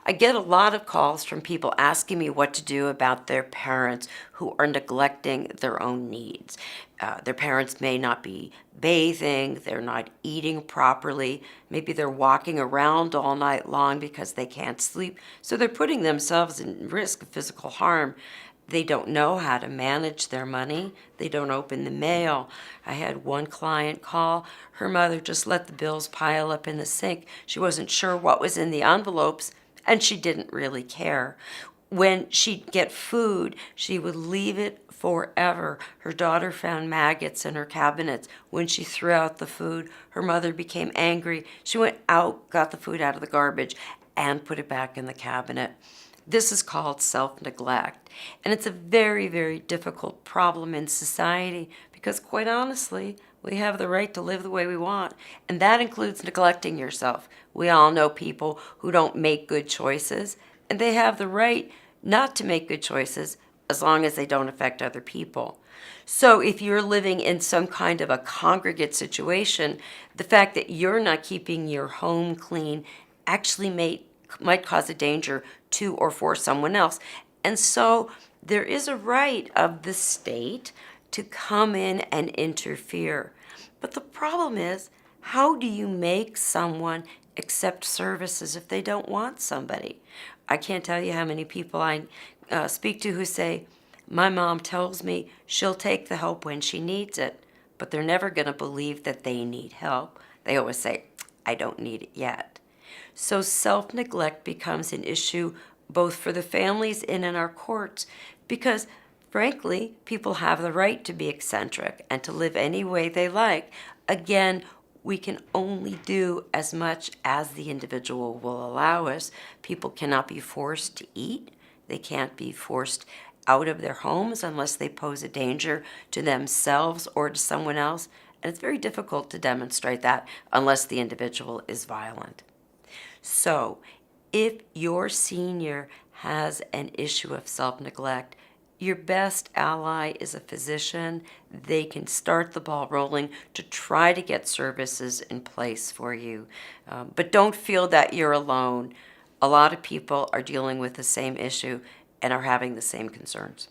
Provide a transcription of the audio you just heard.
I get a lot of calls from people asking me what to do about their parents who are neglecting their own needs. Their parents may not be bathing, they're not eating properly, maybe they're walking around all night long because they can't sleep, so they're putting themselves in risk of physical harm. They don't know how to manage their money. They don't open the mail. I had one client call. Her mother just let the bills pile up in the sink. She wasn't sure what was in the envelopes, and she didn't really care. When she'd get food, she would leave it forever. Her daughter found maggots in her cabinets. When she threw out the food, her mother became angry. She went out, got the food out of the garbage, and put it back in the cabinet. This is called self-neglect. And it's a very, very difficult problem in society because, quite honestly, we have the right to live the way we want. And that includes neglecting yourself. We all know people who don't make good choices, and they have the right not to make good choices as long as they don't affect other people. So if you're living in some kind of a congregate situation, the fact that you're not keeping your home clean actually might cause a danger to or for someone else. And so there is a right of the state to come in and interfere. But the problem is, how do you make someone accept services if they don't want somebody? I can't tell you how many people I speak to who say, my mom tells me she'll take the help when she needs it, but they're never going to believe that they need help. They always say, I don't need it yet. So self-neglect becomes an issue both for the families and in our courts because, frankly, people have the right to be eccentric and to live any way they like. Again, we can only do as much as the individual will allow us. People cannot be forced to eat. They can't be forced out of their homes unless they pose a danger to themselves or to someone else. And it's very difficult to demonstrate that unless the individual is violent. So, if your senior has an issue of self-neglect, your best ally is a physician. They can start the ball rolling to try to get services in place for you. But don't feel that you're alone. A lot of people are dealing with the same issue and are having the same concerns.